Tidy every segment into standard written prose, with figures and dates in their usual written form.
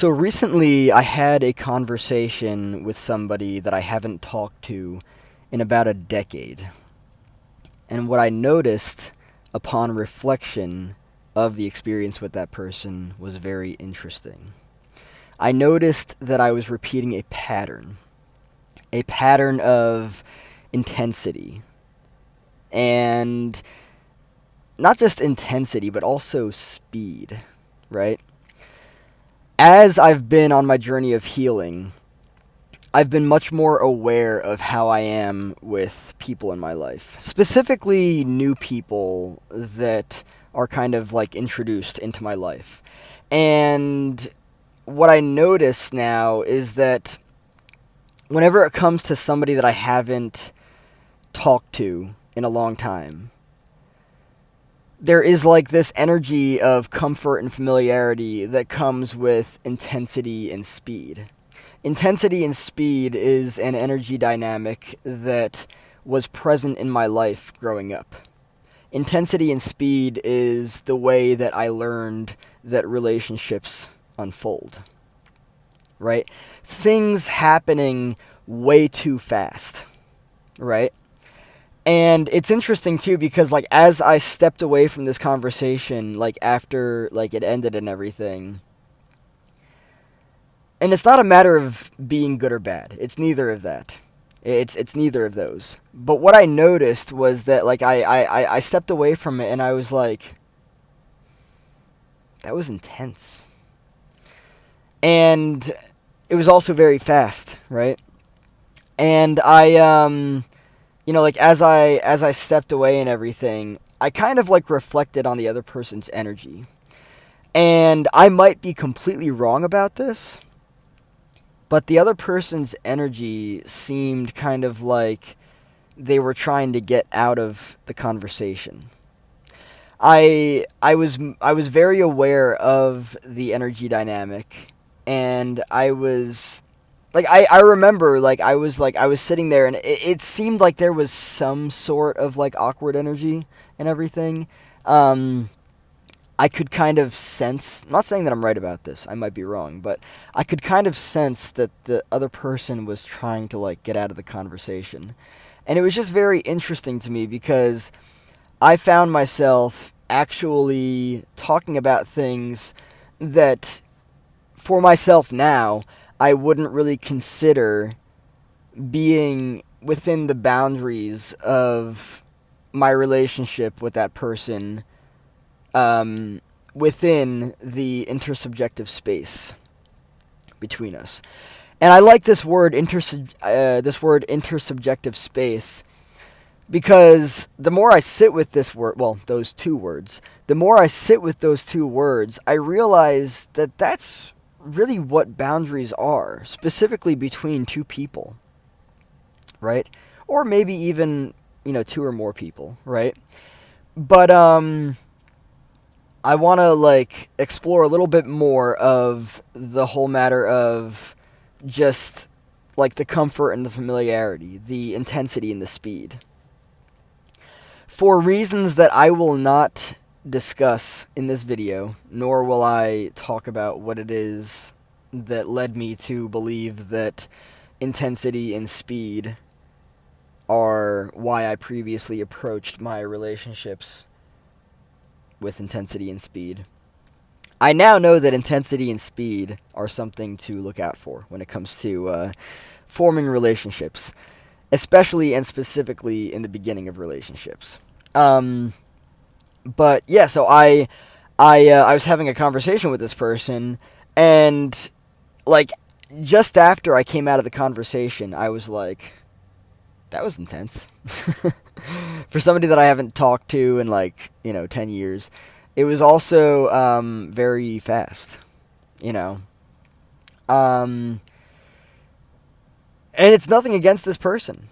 So recently, I had a conversation with somebody that I haven't talked to in about a decade. And what I noticed upon reflection of the experience with that person was very interesting. I noticed that I was repeating a pattern of intensity. And not just intensity, but also speed, right? As I've been on my journey of healing, I've been much more aware of how I am with people in my life, specifically new people that are kind of like introduced into my life. And what I notice now is that whenever it comes to somebody that I haven't talked to in a long time, there is like this energy of comfort and familiarity that comes with intensity and speed. Intensity and speed is an energy dynamic that was present in my life growing up. Intensity and speed is the way that I learned that relationships unfold, right? Things happening way too fast, right? And it's interesting too because like as I stepped away from this conversation, like after like it ended and everything, and it's not a matter of being good or bad. It's neither of that. It's neither of those. But what I noticed was that like I stepped away from it and I was like, that was intense. And it was also very fast, right? And like as I stepped away and everything, I kind of like reflected on the other person's energy. And I might be completely wrong about this, but the other person's energy seemed kind of like they were trying to get out of the conversation. I was very aware of the energy dynamic, and I was like I remember I was sitting there and it seemed like there was some sort of like awkward energy and everything. I could kind of sense, I'm not saying that I'm right about this, I might be wrong, but I could kind of sense that the other person was trying to like get out of the conversation. And it was just very interesting to me because I found myself actually talking about things that for myself now I wouldn't really consider being within the boundaries of my relationship with that person, within the intersubjective space between us. And I like this word intersubjective space because the more I sit with this word, well, those two words, the more I sit with those two words, I realize that that's really what boundaries are, specifically between two people, right? Or maybe even, two or more people, right? But I want to like explore a little bit more of the whole matter of just like the comfort and the familiarity, the intensity and the speed. For reasons that I will not discuss in this video, nor will I talk about what it is that led me to believe that intensity and speed are why I previously approached my relationships with intensity and speed. I now know that intensity and speed are something to look out for when it comes to forming relationships, especially and specifically in the beginning of relationships. But yeah, so I was having a conversation with this person, and like just after I came out of the conversation, I was like, that was intense. For somebody that I haven't talked to in 10 years. It was also very fast, you know. And it's nothing against this person.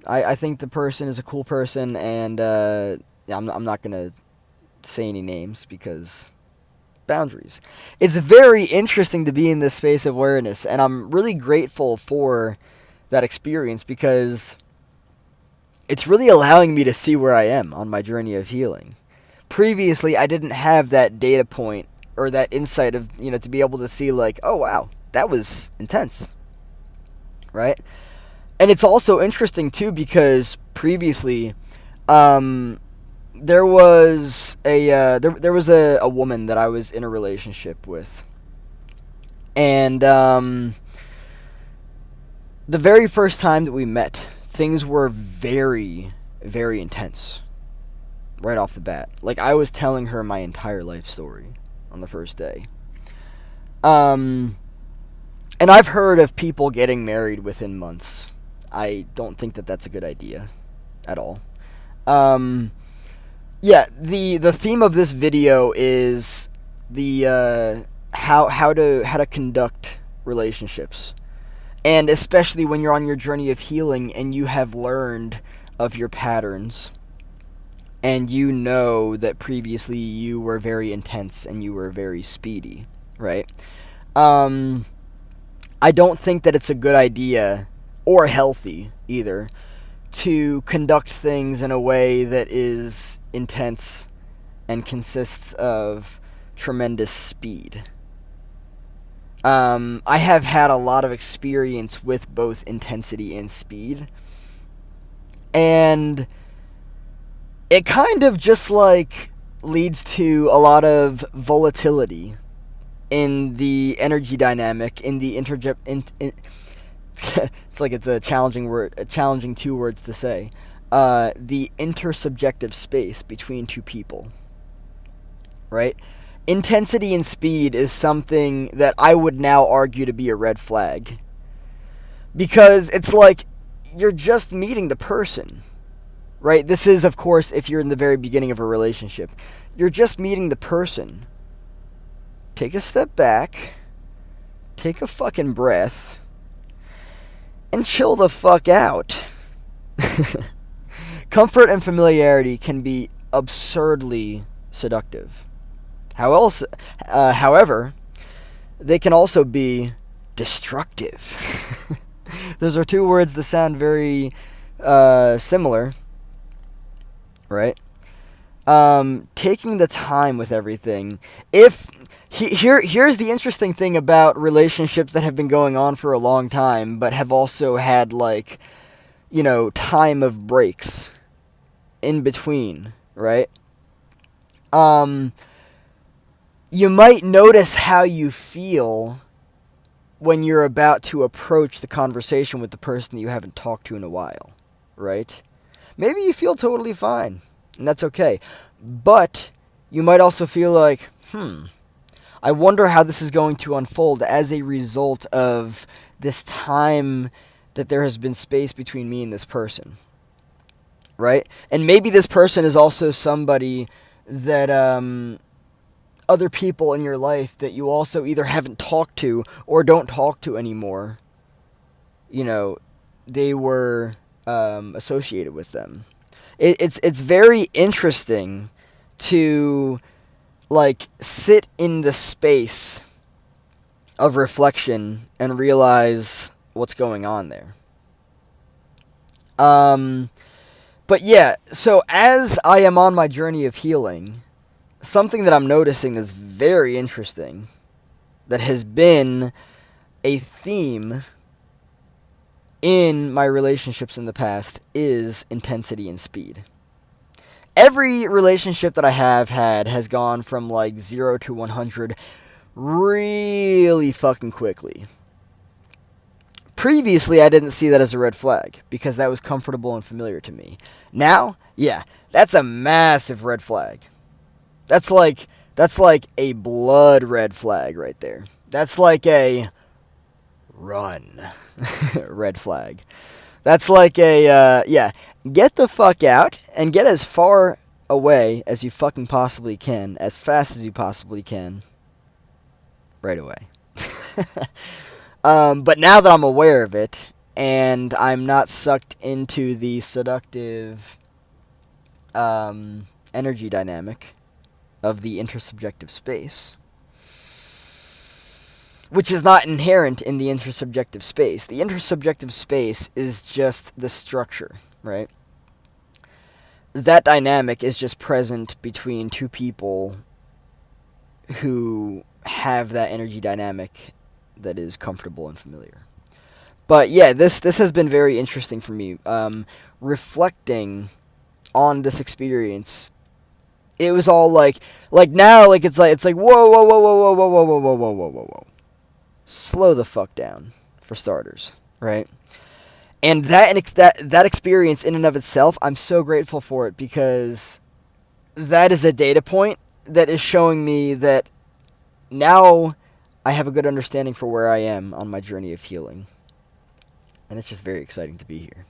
I think the person is a cool person, and I'm not going to say any names because boundaries. It's very interesting to be in this space of awareness, and I'm really grateful for that experience because it's really allowing me to see where I am on my journey of healing. Previously, I didn't have that data point or that insight of, to be able to see like, oh wow, that was intense, right? And it's also interesting too because previously, there was there was a woman that I was in a relationship with, and the very first time that we met, things were very, very intense right off the bat. Like, I was telling her my entire life story on the first day. And I've heard of people getting married within months. I don't think that that's a good idea at all. Yeah, the theme of this video is the how to conduct relationships. And especially when you're on your journey of healing and you have learned of your patterns, and you know that previously you were very intense and you were very speedy, right? I don't think that it's a good idea, or healthy either, to conduct things in a way that is intense and consists of tremendous speed. I have had a lot of experience with both intensity and speed, and it kind of just like leads to a lot of volatility in the energy dynamic, in the it's like it's a challenging two words to say. The intersubjective space between two people, right? Intensity and speed is something that I would now argue to be a red flag, because it's like you're just meeting the person, right? This is, of course, if you're in the very beginning of a relationship. You're just meeting the person. Take a step back, take a fucking breath, and chill the fuck out. Comfort and familiarity can be absurdly seductive. However, they can also be destructive. Those are two words that sound very similar, right? Taking the time with everything. Here's the interesting thing about relationships that have been going on for a long time, but have also had, like, time of breaks in between, right? You might notice how you feel when you're about to approach the conversation with the person that you haven't talked to in a while, right? Maybe you feel totally fine, and that's okay. But you might also feel like, I wonder how this is going to unfold as a result of this time that there has been space between me and this person, right? And maybe this person is also somebody that other people in your life that you also either haven't talked to or don't talk to anymore, they were associated with them. It's very interesting to, like, sit in the space of reflection and realize what's going on there. But yeah, so as I am on my journey of healing, something that I'm noticing that's very interesting, that has been a theme in my relationships in the past, is intensity and speed. Every relationship that I have had has gone from like 0 to 100 really fucking quickly. Previously, I didn't see that as a red flag because that was comfortable and familiar to me. Now, yeah, that's a massive red flag. That's like a blood red flag right there. That's like a run red flag. That's like a, get the fuck out and get as far away as you fucking possibly can, as fast as you possibly can, right away. But now that I'm aware of it, and I'm not sucked into the seductive energy dynamic of the intersubjective space, which is not inherent in the intersubjective space. The intersubjective space is just the structure, right? That dynamic is just present between two people who have that energy dynamic that is comfortable and familiar. But yeah, this has been very interesting for me. Reflecting on this experience, it was all like now, it's like whoa, whoa, whoa, whoa, whoa, whoa, whoa, whoa, whoa, whoa, whoa, whoa, whoa. Slow the fuck down, for starters, right? And that experience in and of itself, I'm so grateful for it, because that is a data point that is showing me that now I have a good understanding for where I am on my journey of healing. And it's just very exciting to be here.